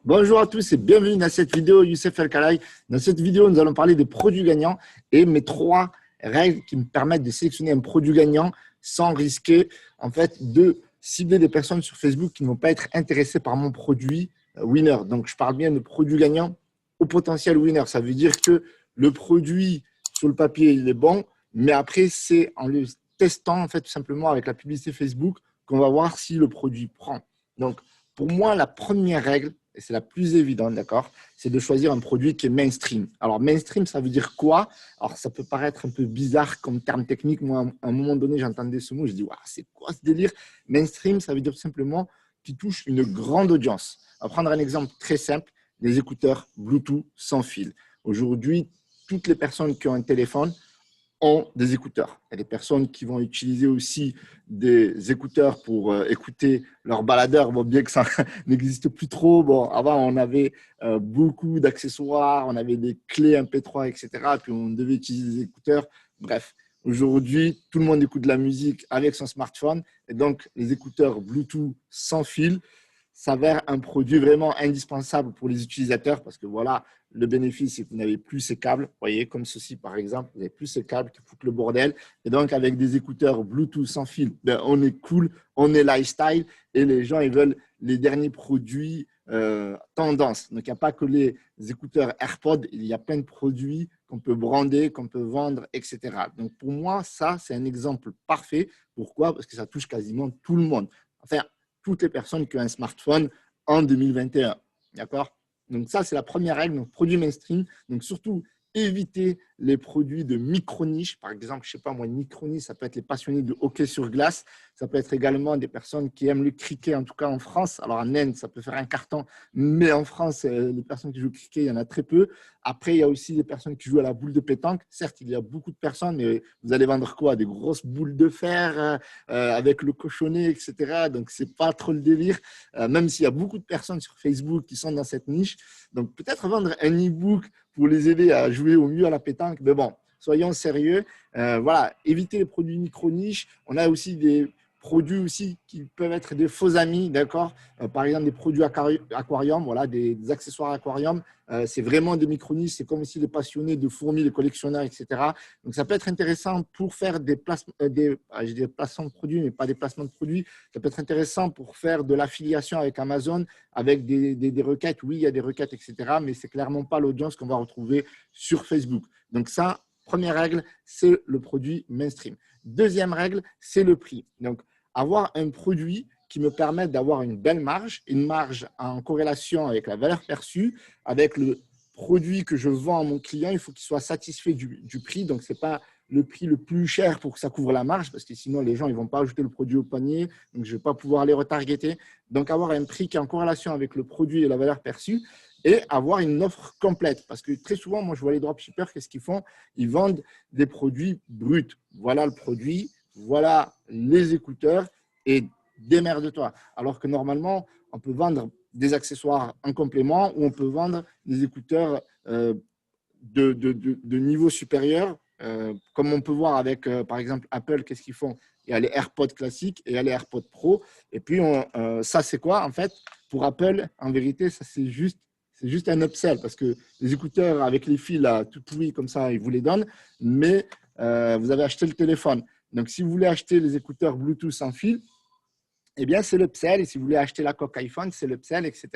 Bonjour à tous et bienvenue dans cette vidéo Youssef El Khalai. Dans cette vidéo, nous allons parler des produits gagnants et mes 3 règles qui me permettent de sélectionner un produit gagnant sans risquer en fait de cibler des personnes sur Facebook qui ne vont pas être intéressées par mon produit winner. Donc, je parle bien de produit gagnant au potentiel winner. Ça veut dire que le produit sur le papier, il est bon, mais après, c'est en le testant en fait tout simplement avec la publicité Facebook qu'on va voir si le produit prend. Donc, pour moi, la première règle, et c'est la plus évidente, d'accord, c'est de choisir un produit qui est mainstream. Alors, mainstream, ça veut dire quoi? Alors, ça peut paraître un peu bizarre comme terme technique. Moi, à un moment donné, j'entendais ce mot, je dis, waouh, c'est quoi ce délire? Mainstream, ça veut dire tout simplement qui touche une grande audience. On va prendre un exemple très simple, les écouteurs Bluetooth sans fil. Aujourd'hui, toutes les personnes qui ont un téléphone ont des écouteurs. Il y a des personnes qui vont utiliser aussi des écouteurs pour écouter leurs baladeurs. Bon, bien que ça n'existe plus trop. Bon, avant, on avait beaucoup d'accessoires, on avait des clés MP3, etc. Puis on devait utiliser des écouteurs. Bref, aujourd'hui, tout le monde écoute de la musique avec son smartphone. Et donc, les écouteurs Bluetooth sans fil s'avère un produit vraiment indispensable pour les utilisateurs parce que voilà, le bénéfice, c'est que vous n'avez plus ces câbles. Vous voyez, comme ceci par exemple, vous n'avez plus ces câbles qui foutent le bordel. Et donc, avec des écouteurs Bluetooth sans fil, ben, on est cool, on est lifestyle et les gens, ils veulent les derniers produits tendance. Donc, il n'y a pas que les écouteurs AirPods, il y a plein de produits qu'on peut brander, qu'on peut vendre, etc. Donc, pour moi, ça, c'est un exemple parfait. Pourquoi? Parce que ça touche quasiment tout le monde. Enfin, toutes les personnes qui ont un smartphone en 2021. D'accord? Donc, ça, c'est la première règle. Donc, produit mainstream. Donc, surtout, éviter les produits de micro-niche. Par exemple, je ne sais pas moi, une micro-niche, ça peut être les passionnés de hockey sur glace. Ça peut être également des personnes qui aiment le cricket, en tout cas en France. Alors, en Inde, ça peut faire un carton. Mais en France, les personnes qui jouent au cricket, il y en a très peu. Après, il y a aussi des personnes qui jouent à la boule de pétanque. Certes, il y a beaucoup de personnes, mais vous allez vendre quoi? Des grosses boules de fer avec le cochonnet, etc. Donc, ce n'est pas trop le délire, même s'il y a beaucoup de personnes sur Facebook qui sont dans cette niche. Donc, peut-être vendre un e-book pour les aider à jouer au mieux à la pétanque. Mais bon, soyons sérieux. Voilà, éviter les produits micro-niches. On a aussi des produits aussi qui peuvent être des faux amis, d'accord. Par exemple, des produits aquarium, voilà, des accessoires aquarium. C'est vraiment des micro-niches. C'est comme aussi les passionnés de fourmis, les collectionneurs, etc. Donc, ça peut être intéressant pour faire des placements, des placements de produits, mais pas des placements de produits. Ça peut être intéressant pour faire de l'affiliation avec Amazon, avec des requêtes. Oui, il y a des requêtes, etc. Mais ce n'est clairement pas l'audience qu'on va retrouver sur Facebook. Donc, ça, première règle, c'est le produit mainstream. Deuxième règle, c'est le prix. Donc, avoir un produit qui me permette d'avoir une marge en corrélation avec la valeur perçue, avec le produit que je vends à mon client, il faut qu'il soit satisfait du prix. Donc, ce n'est pas le prix le plus cher pour que ça couvre la marge, parce que sinon, les gens ne vont pas ajouter le produit au panier, donc je ne vais pas pouvoir les retargeter. Donc, avoir un prix qui est en corrélation avec le produit et la valeur perçue et avoir une offre complète. Parce que très souvent, moi, je vois les dropshippers, qu'est-ce qu'ils font? Ils vendent des produits bruts. Voilà le produit, voilà les écouteurs et démerde-toi. Alors que normalement, on peut vendre des accessoires en complément ou on peut vendre des écouteurs de niveau supérieur, comme on peut voir avec, par exemple, Apple, qu'est-ce qu'ils font? Il y a les AirPods classiques et il y a les AirPods Pro. Et puis, ça, c'est quoi? En fait, pour Apple, en vérité, ça, c'est juste un upsell parce que les écouteurs avec les fils là, tout pourris comme ça, ils vous les donnent, mais vous avez acheté le téléphone. Donc, si vous voulez acheter les écouteurs Bluetooth sans fil, eh bien, c'est l'upsell. Et si vous voulez acheter la coque iPhone, c'est l'upsell, etc.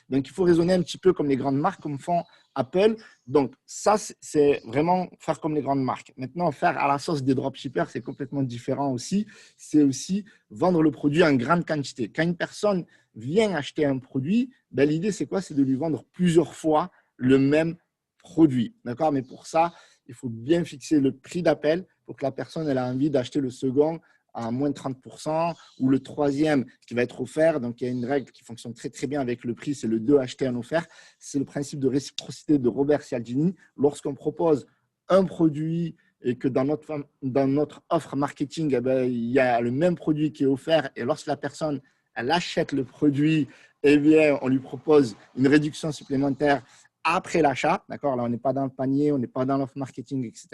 Donc, il faut raisonner un petit peu comme les grandes marques, comme font Apple. Donc, ça, c'est vraiment faire comme les grandes marques. Maintenant, faire à la sauce des dropshippers, c'est complètement différent aussi. C'est aussi vendre le produit en grande quantité. Quand une personne vient acheter un produit, ben, l'idée, c'est quoi? C'est de lui vendre plusieurs fois le même produit. D'accord? Mais pour ça, il faut bien fixer le prix d'appel pour que la personne elle a envie d'acheter le second à moins de 30% ou le troisième qui va être offert. Donc, il y a une règle qui fonctionne très, très bien avec le prix, c'est le 2 acheté, un offert. C'est le principe de réciprocité de Robert Cialdini. Lorsqu'on propose un produit et que dans notre offre marketing, eh ben, il y a le même produit qui est offert et lorsque la personne elle achète le produit, eh bien, on lui propose une réduction supplémentaire après l'achat, d'accord? Là, on n'est pas dans le panier, on n'est pas dans l'offre marketing, etc.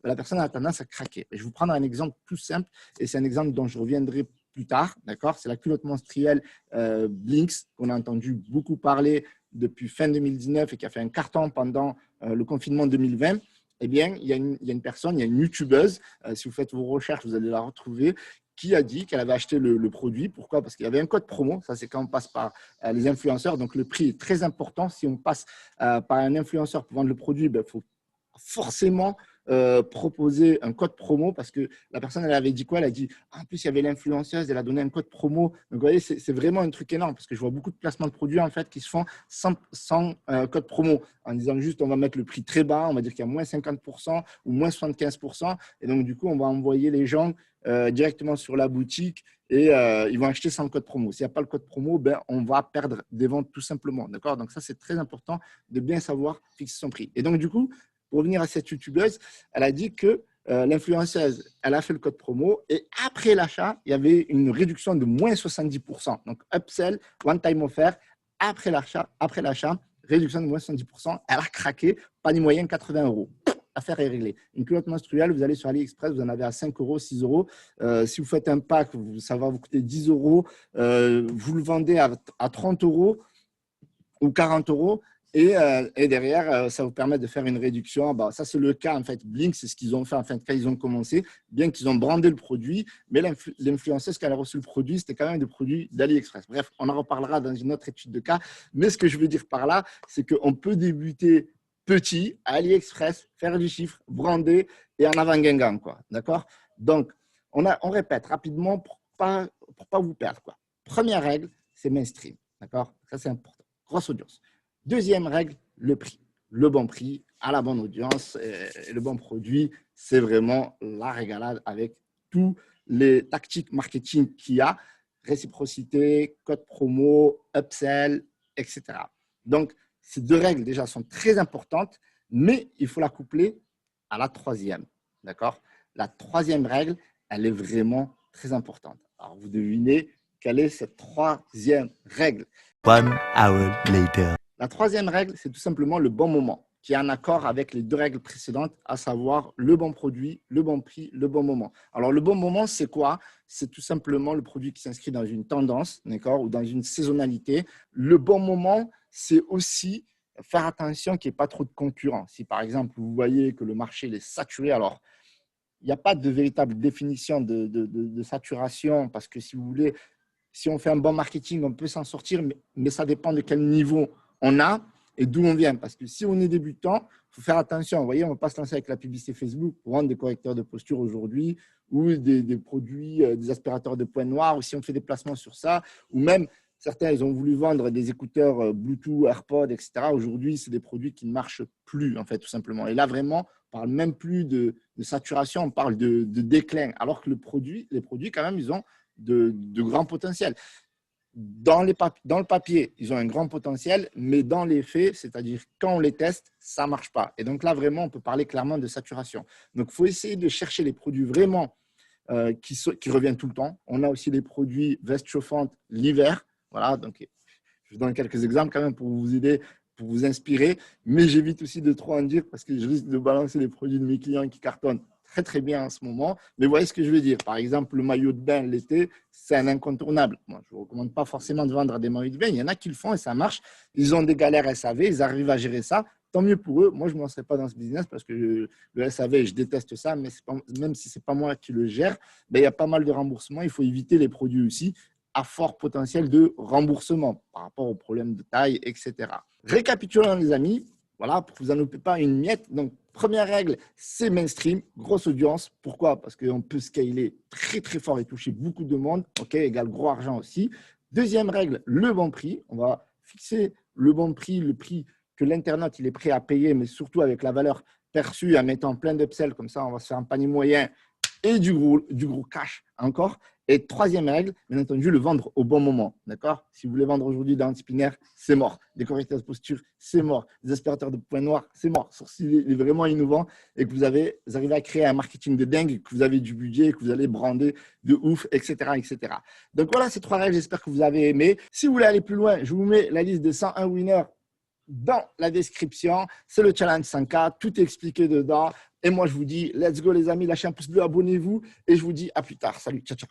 La personne a tendance à craquer. Je vais vous prendre un exemple tout simple, et c'est un exemple dont je reviendrai plus tard, d'accord? C'est la culotte menstruelle Blinks, qu'on a entendu beaucoup parler depuis fin 2019 et qui a fait un carton pendant le confinement 2020, eh bien, il y a une personne, il y a une youtubeuse, si vous faites vos recherches, vous allez la retrouver, qui a dit qu'elle avait acheté le produit. Pourquoi? Parce qu'il y avait un code promo. Ça, c'est quand on passe par les influenceurs. Donc, le prix est très important. Si on passe par un influenceur pour vendre le produit, il faut forcément proposer un code promo parce que la personne, elle avait dit quoi? Elle a dit, en plus, il y avait l'influenceuse, elle a donné un code promo. Donc, vous voyez, c'est vraiment un truc énorme parce que je vois beaucoup de placements de produits en fait qui se font sans code promo en disant juste, on va mettre le prix très bas, on va dire qu'il y a moins 50% ou moins 75%. Et donc, du coup, on va envoyer les gens directement sur la boutique et ils vont acheter sans le code promo. S'il n'y a pas le code promo, ben, on va perdre des ventes tout simplement. D'accord? Donc, ça, c'est très important de bien savoir fixer son prix. Et donc, du coup, pour revenir à cette youtubeuse, elle a dit que l'influenceuse, elle a fait le code promo et après l'achat, il y avait une réduction de moins 70%. Donc, upsell, one-time offer, après l'achat, réduction de moins 70%. Elle a craqué, panier moyen 80 €. L'affaire est réglée. Une culotte menstruelle, vous allez sur AliExpress, vous en avez à 5 €, 6 €. Si vous faites un pack, ça va vous coûter 10 €. Vous le vendez à 30 € ou 40 €. Et derrière, ça vous permet de faire une réduction. Bah, ça, c'est le cas, en fait. Blink, c'est ce qu'ils ont fait, en fait, quand ils ont commencé. Bien qu'ils ont brandé le produit, mais l'influenceuse, quand elle a reçu le produit, c'était quand même des produits d'AliExpress. Bref, on en reparlera dans une autre étude de cas. Mais ce que je veux dire par là, c'est qu'on peut débuter petit, à AliExpress, faire du chiffre, brander et en avant Guingamp, quoi. D'accord? Donc, on répète rapidement pour pas vous perdre, quoi. Première règle, c'est mainstream. D'accord? Ça, c'est important. Grosse audience. Deuxième règle, le prix. Le bon prix à la bonne audience et le bon produit, c'est vraiment la régalade avec tous les tactiques marketing qu'il y a, réciprocité, code promo, upsell, etc. Donc, ces deux règles déjà sont très importantes, mais il faut la coupler à la troisième. D'accord? La troisième règle, elle est vraiment très importante. Alors, vous devinez quelle est cette troisième règle? 1 hour later. La troisième règle, c'est tout simplement le bon moment, qui est en accord avec les deux règles précédentes, à savoir le bon produit, le bon prix, le bon moment. Alors, le bon moment, c'est quoi? C'est tout simplement le produit qui s'inscrit dans une tendance, d'accord, ou dans une saisonnalité. Le bon moment, c'est aussi faire attention qu'il n'y ait pas trop de concurrents. Si, par exemple, vous voyez que le marché est saturé, alors, il n'y a pas de véritable définition de saturation, parce que si vous voulez, si on fait un bon marketing, on peut s'en sortir, mais ça dépend de quel niveau on a et d'où on vient. Parce que si on est débutant, il faut faire attention. Vous voyez, on ne va pas se lancer avec la publicité Facebook pour vendre des correcteurs de posture aujourd'hui ou des produits, des aspirateurs de points noirs, ou si on fait des placements sur ça, ou même certains, ils ont voulu vendre des écouteurs Bluetooth, AirPods, etc. Aujourd'hui, c'est des produits qui ne marchent plus, en fait, tout simplement. Et là, vraiment, on ne parle même plus de saturation, on parle de déclin. Alors que les produits, quand même, ils ont de grands potentiels. Dans le papier, ils ont un grand potentiel, mais dans les faits, c'est-à-dire quand on les teste, ça ne marche pas. Et donc là, vraiment, on peut parler clairement de saturation. Donc, il faut essayer de chercher les produits vraiment qui reviennent tout le temps. On a aussi les produits vestes chauffantes l'hiver. Voilà, donc je vous donne quelques exemples quand même pour vous aider, pour vous inspirer. Mais j'évite aussi de trop en dire parce que je risque de balancer les produits de mes clients qui cartonnent très, très bien en ce moment. Mais vous voyez ce que je veux dire. Par exemple, le maillot de bain l'été, c'est un incontournable. Moi, je ne vous recommande pas forcément de vendre des maillots de bain. Il y en a qui le font et ça marche. Ils ont des galères SAV, ils arrivent à gérer ça. Tant mieux pour eux. Moi, je ne me lancerai pas dans ce business parce que le SAV, je déteste ça, mais même si ce n'est pas moi qui le gère, ben, il y a pas mal de remboursements. Il faut éviter les produits aussi à fort potentiel de remboursement par rapport aux problèmes de taille, etc. Récapitulons, les amis. Voilà, pour que vous n'en loupez pas une miette. Donc, première règle, c'est mainstream, grosse audience. Pourquoi? Parce qu'on peut scaler très, très fort et toucher beaucoup de monde. OK, égale gros argent aussi. Deuxième règle, le bon prix. On va fixer le bon prix, le prix que l'internaute il est prêt à payer, mais surtout avec la valeur perçue en mettant plein d'upsells. Comme ça, on va se faire un panier moyen et du gros cash encore. Et troisième règle, bien entendu, le vendre au bon moment. D'accord? Si vous voulez vendre aujourd'hui dans un spinner, c'est mort. Des correcteurs de posture, c'est mort. Des aspirateurs de points noirs, c'est mort. Sauf s'il est vraiment innovant et que vous arrivez à créer un marketing de dingue, que vous avez du budget, que vous allez brander de ouf, etc., etc. Donc voilà ces trois règles. J'espère que vous avez aimé. Si vous voulez aller plus loin, je vous mets la liste de 101 winners dans la description. C'est le challenge 100K. Tout est expliqué dedans. Et moi, je vous dis, let's go les amis. Lâchez un pouce bleu, abonnez-vous. Et je vous dis à plus tard. Salut, ciao, ciao.